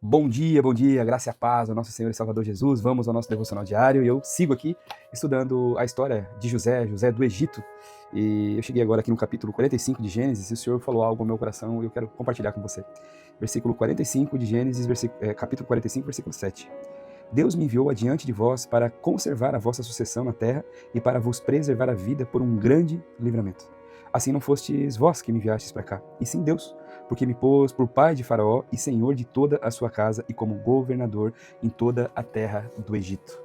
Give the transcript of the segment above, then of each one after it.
Bom dia, graça e a paz ao nosso Senhor e Salvador Jesus. Vamos ao nosso devocional diário e eu sigo aqui estudando a história de José do Egito. E eu cheguei agora aqui no capítulo 45 de Gênesis e o Senhor falou algo ao meu coração e eu quero compartilhar com você. Versículo 45 de Gênesis, capítulo 45, versículo 7. Deus me enviou adiante de vós para conservar a vossa sucessão na terra e para vos preservar a vida por um grande livramento. Assim não fostes vós que me enviastes para cá, e sim Deus, porque me pôs por pai de Faraó e senhor de toda a sua casa e como governador em toda a terra do Egito.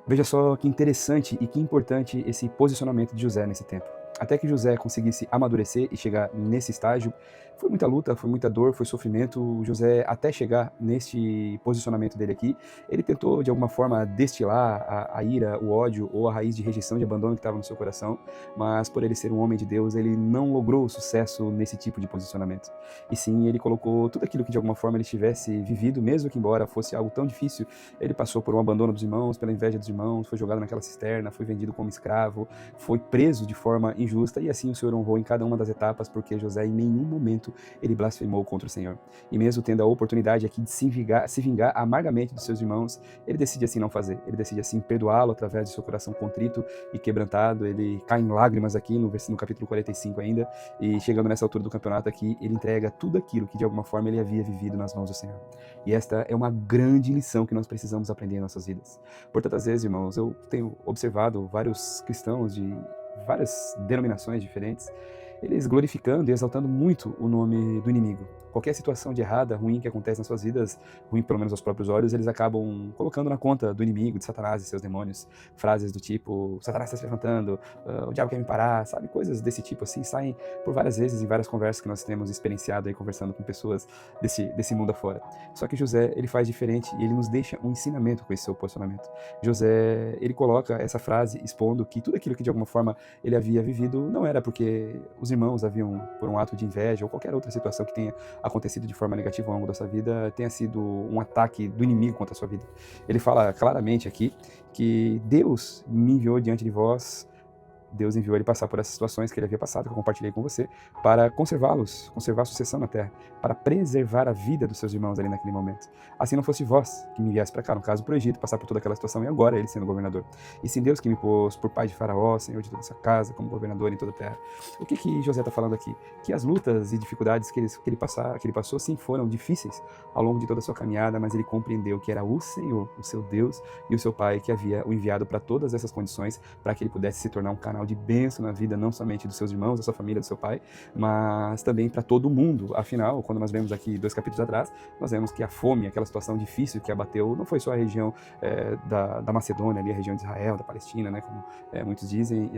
Veja só que interessante e que importante esse posicionamento de José nesse tempo. Até que José conseguisse amadurecer e chegar nesse estágio, foi muita luta, foi muita dor, foi sofrimento. José, até chegar neste posicionamento dele aqui, ele tentou de alguma forma destilar a ira, o ódio ou a raiz de rejeição, de abandono que estava no seu coração, mas por ele ser um homem de Deus, ele não logrou sucesso nesse tipo de posicionamento. E sim, ele colocou tudo aquilo que de alguma forma ele tivesse vivido, mesmo que embora fosse algo tão difícil, ele passou por um abandono dos irmãos, pela inveja dos irmãos, foi jogado naquela cisterna, foi vendido como escravo, foi preso de forma injusta, e assim o Senhor honrou em cada uma das etapas, porque José em nenhum momento ele blasfemou contra o Senhor. E mesmo tendo a oportunidade aqui de se vingar amargamente dos seus irmãos, ele decide assim não fazer, ele decide assim perdoá-lo através de seu coração contrito e quebrantado. Ele cai em lágrimas aqui no capítulo 45 ainda, e chegando nessa altura do campeonato aqui, ele entrega tudo aquilo que de alguma forma ele havia vivido nas mãos do Senhor. E esta é uma grande lição que nós precisamos aprender em nossas vidas. Por tantas vezes, irmãos, eu tenho observado vários cristãos de várias denominações diferentes, eles glorificando e exaltando muito o nome do inimigo. Qualquer situação de errada, ruim que acontece nas suas vidas, ruim pelo menos aos próprios olhos, eles acabam colocando na conta do inimigo, de Satanás e seus demônios. Frases do tipo, Satanás está se levantando, o diabo quer me parar, sabe? Coisas desse tipo assim, saem por várias vezes em várias conversas que nós temos experienciado aí, conversando com pessoas desse mundo afora. Só que José, ele faz diferente e ele nos deixa um ensinamento com esse seu posicionamento. José, ele coloca essa frase expondo que tudo aquilo que de alguma forma ele havia vivido não era porque os irmãos haviam, por um ato de inveja ou qualquer outra situação que tenha acontecido de forma negativa ao longo da sua vida, tenha sido um ataque do inimigo contra a sua vida. Ele fala claramente aqui que Deus me enviou diante de vós. Deus enviou ele passar por essas situações que ele havia passado, que eu compartilhei com você, para conservá-los, conservar a sucessão na terra, para preservar a vida dos seus irmãos ali naquele momento. Assim não fosse vós que me enviasse para cá, no caso para o Egito, passar por toda aquela situação e agora ele sendo governador. E sim Deus que me pôs por pai de Faraó, senhor de toda essa casa, como governador em toda a terra. O que José está falando aqui? Que as lutas e dificuldades que ele passou, sim, foram difíceis ao longo de toda a sua caminhada, mas ele compreendeu que era o Senhor, o seu Deus e o seu pai que havia o enviado para todas essas condições, para que ele pudesse se tornar um canal de bênção na vida, não somente dos seus irmãos, da sua família, do seu pai, mas também para todo mundo. Afinal, quando nós vemos aqui 2 capítulos atrás, nós vemos que a fome, aquela situação difícil que abateu, não foi só a região da Macedônia, ali, a região de Israel, da Palestina, né, como muitos dizem,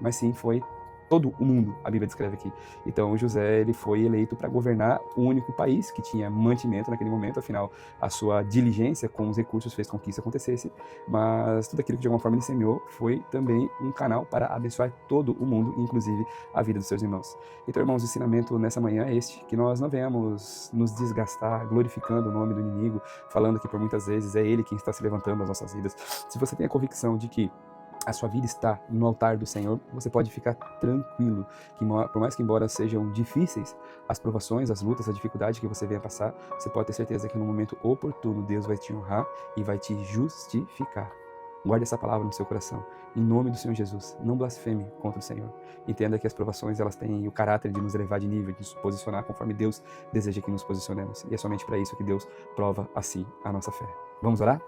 mas sim foi todo o mundo, a Bíblia descreve aqui. Então José, ele foi eleito para governar o único país que tinha mantimento naquele momento, afinal a sua diligência com os recursos fez com que isso acontecesse, mas tudo aquilo que de alguma forma ele semeou foi também um canal para abençoar todo o mundo, inclusive a vida dos seus irmãos. Então, irmãos, o ensinamento nessa manhã é este, que nós não venhamos nos desgastar glorificando o nome do inimigo, falando que por muitas vezes é ele quem está se levantando nas nossas vidas. Se você tem a convicção de que a sua vida está no altar do Senhor, você pode ficar tranquilo, que por mais que embora sejam difíceis as provações, as lutas, a dificuldade que você venha passar, você pode ter certeza que no momento oportuno Deus vai te honrar e vai te justificar. Guarde essa palavra no seu coração, em nome do Senhor Jesus. Não blasfeme contra o Senhor. Entenda que as provações, elas têm o caráter de nos elevar de nível, de nos posicionar conforme Deus deseja que nos posicionemos. E é somente para isso que Deus prova assim a nossa fé. Vamos orar?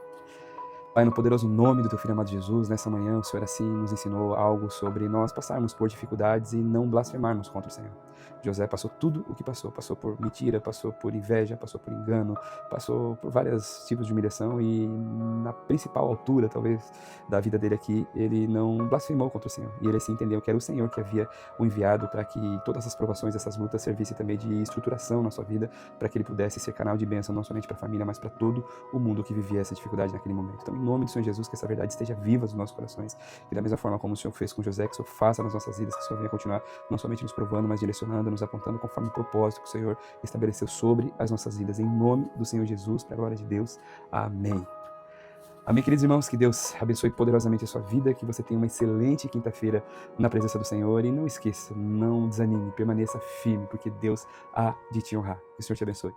Pai, no poderoso nome do Teu Filho amado Jesus, nessa manhã o Senhor assim nos ensinou algo sobre nós passarmos por dificuldades e não blasfemarmos contra o Senhor. José passou tudo o que passou por mentira, passou por inveja, passou por engano, passou por vários tipos de humilhação e na principal altura, talvez, da vida dele aqui, ele não blasfemou contra o Senhor. E ele assim entendeu que era o Senhor que havia o enviado para que todas essas provações, essas lutas servissem também de estruturação na sua vida, para que ele pudesse ser canal de bênção não somente para a família, mas para todo o mundo que vivia essa dificuldade naquele momento. Então, em nome do Senhor Jesus, que essa verdade esteja viva nos nossos corações, e da mesma forma como o Senhor fez com José, que o Senhor faça nas nossas vidas, que o Senhor venha continuar não somente nos provando, mas direcionando, nos apontando conforme o propósito que o Senhor estabeleceu sobre as nossas vidas. Em nome do Senhor Jesus, para a glória de Deus. Amém. Amém, queridos irmãos, que Deus abençoe poderosamente a sua vida, que você tenha uma excelente quinta-feira na presença do Senhor e não esqueça, não desanime, permaneça firme, porque Deus há de te honrar. Que o Senhor te abençoe.